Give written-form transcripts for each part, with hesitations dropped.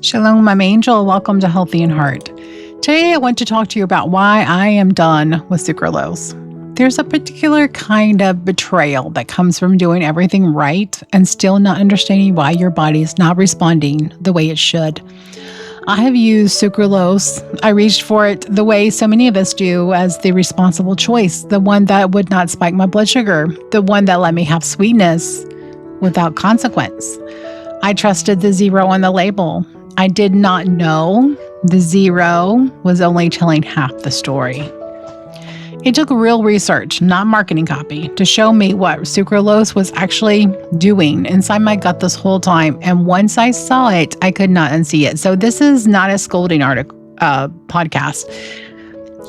Shalom, I'm Angel. Welcome to Healthy in Heart. Today, I want to talk to you about why I am done with sucralose. There's a particular kind of betrayal that comes from doing everything right and still not understanding why your body is not responding the way it should. I have used sucralose. I reached for it the way so many of us do, as the responsible choice, the one that would not spike my blood sugar, the one that let me have sweetness without consequence. I trusted the zero on the label. I did not know the zero was only telling half the story. It took real research, not marketing copy, to show me what sucralose was actually doing inside my gut this whole time. And once I saw it, I could not unsee it. So this is not a scolding podcast.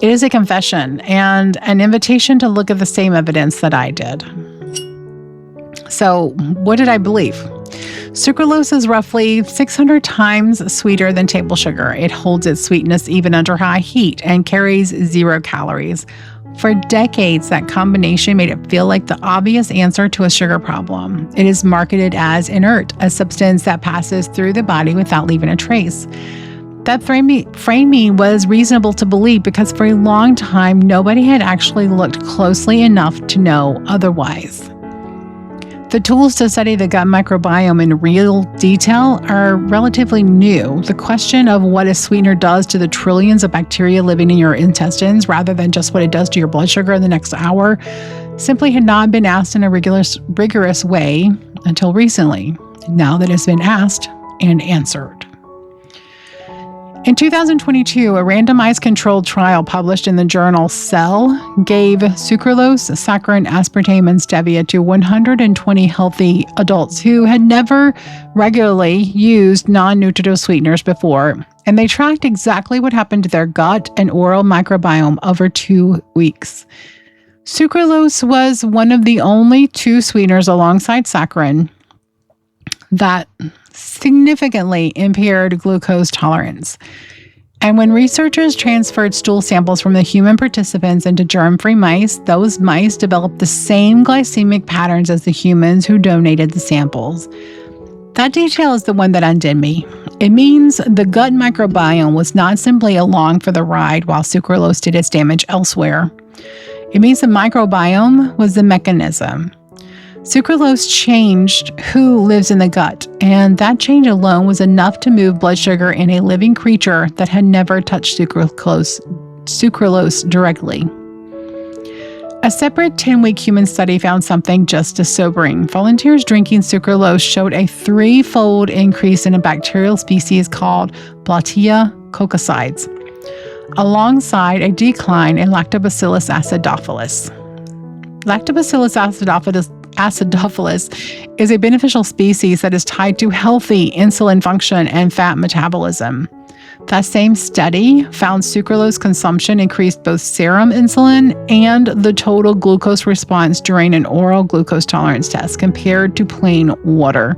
It is a confession and an invitation to look at the same evidence that I did. So what did I believe? Sucralose is roughly 600 times sweeter than table sugar. It holds its sweetness even under high heat and carries 0 calories. For decades, that combination made it feel like the obvious answer to a sugar problem. It is marketed as inert, a substance that passes through the body without leaving a trace. That framing was reasonable to believe because for a long time, nobody had actually looked closely enough to know otherwise. The tools to study the gut microbiome in real detail are relatively new. The question of what a sweetener does to the trillions of bacteria living in your intestines, rather than just what it does to your blood sugar in the next hour, simply had not been asked in a rigorous way until recently. Now that it's been asked and answered. In 2022, a randomized controlled trial published in the journal Cell gave sucralose, saccharin, aspartame, and stevia to 120 healthy adults who had never regularly used non-nutritive sweeteners before, and they tracked exactly what happened to their gut and oral microbiome over 2 weeks. Sucralose was one of the only 2 sweeteners alongside saccharin that significantly impaired glucose tolerance. And when researchers transferred stool samples from the human participants into germ-free mice, those mice developed the same glycemic patterns as the humans who donated the samples. That detail is the one that undid me. It means the gut microbiome was not simply along for the ride while sucralose did its damage elsewhere. It means the microbiome was the mechanism. Sucralose changed who lives in the gut, and that change alone was enough to move blood sugar in a living creature that had never touched sucralose directly. A separate 10-week human study found something just as sobering. Volunteers drinking sucralose showed a 3-fold increase in a bacterial species called Blatia coccides, alongside a decline in Lactobacillus acidophilus. Lactobacillus acidophilus is a beneficial species that is tied to healthy insulin function and fat metabolism. That same study found sucralose consumption increased both serum insulin and the total glucose response during an oral glucose tolerance test compared to plain water.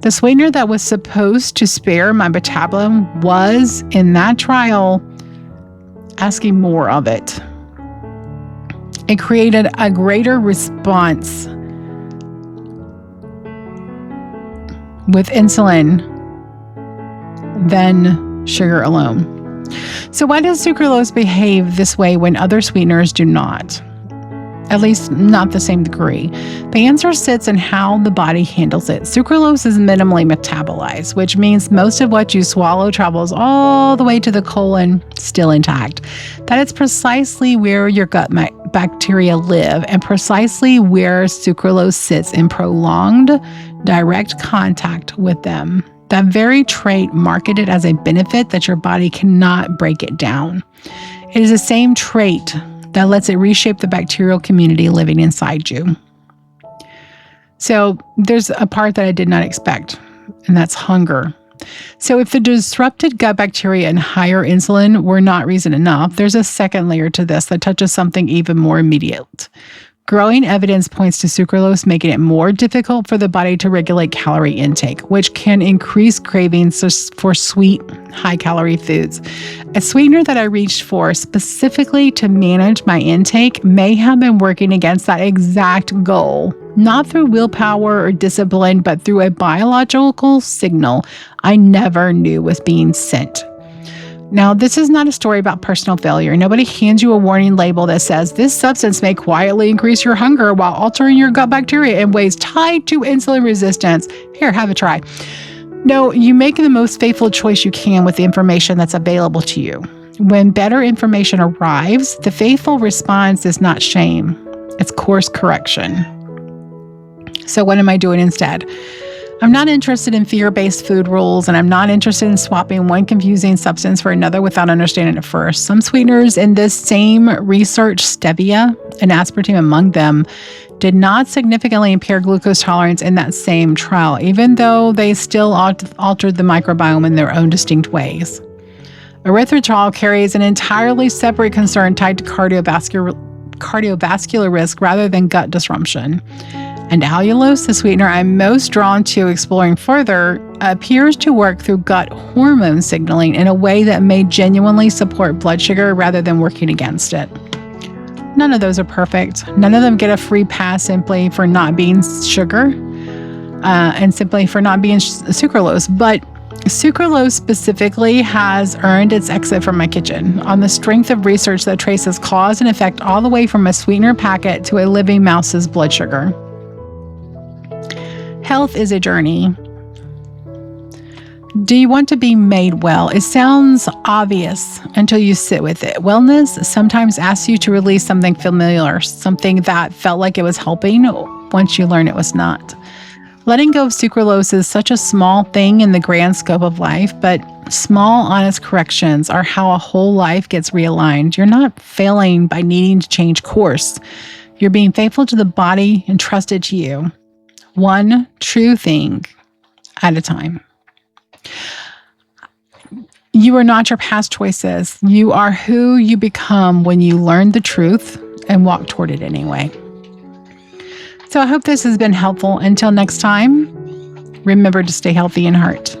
The sweetener that was supposed to spare my metabolism was, in that trial, asking more of it. It created a greater response with insulin than sugar alone. So why does sucralose behave this way when other sweeteners do not? At least not the same degree. The answer sits in how the body handles it. Sucralose is minimally metabolized, which means most of what you swallow travels all the way to the colon still intact. That is precisely where your gut bacteria live and precisely where sucralose sits in prolonged direct contact with them. That very trait marketed as a benefit that your body cannot break it down. It is the same trait that lets it reshape the bacterial community living inside you. So there's a part that I did not expect, and that's hunger. So if the disrupted gut bacteria and higher insulin were not reason enough, there's a second layer to this that touches something even more immediate. Growing evidence points to sucralose making it more difficult for the body to regulate calorie intake, which can increase cravings for sweet, high-calorie foods. A sweetener that I reached for specifically to manage my intake may have been working against that exact goal not through willpower or discipline, but through a biological signal I never knew was being sent. Now, this is not a story about personal failure. Nobody hands you a warning label that says this substance may quietly increase your hunger while altering your gut bacteria in ways tied to insulin resistance. Here, have a try. No, you make the most faithful choice you can with the information that's available to you. When better information arrives, the faithful response is not shame, it's course correction. So what am I doing instead? I'm not interested in fear-based food rules, and I'm not interested in swapping one confusing substance for another without understanding it first. Some sweeteners in this same research, stevia and aspartame among them, did not significantly impair glucose tolerance in that same trial, even though they still altered the microbiome in their own distinct ways. Erythritol carries an entirely separate concern tied to cardiovascular risk rather than gut disruption. And allulose, the sweetener I'm most drawn to exploring further, appears to work through gut hormone signaling in a way that may genuinely support blood sugar rather than working against it. None of those are perfect. None of them get a free pass simply for not being sugar and simply for not being sucralose. But sucralose specifically has earned its exit from my kitchen on the strength of research that traces cause and effect all the way from a sweetener packet to a living mouse's blood sugar. Health is a journey. Do you want to be made well? It sounds obvious until you sit with it. Wellness sometimes asks you to release something familiar, something that felt like it was helping once you learn it was not. Letting go of sucralose is such a small thing in the grand scope of life, but small, honest corrections are how a whole life gets realigned. You're not failing by needing to change course. You're being faithful to the body entrusted to you. One true thing at a time. You are not your past choices. You are who you become when you learn the truth and walk toward it anyway. So I hope this has been helpful. Until next time, remember to stay healthy in heart.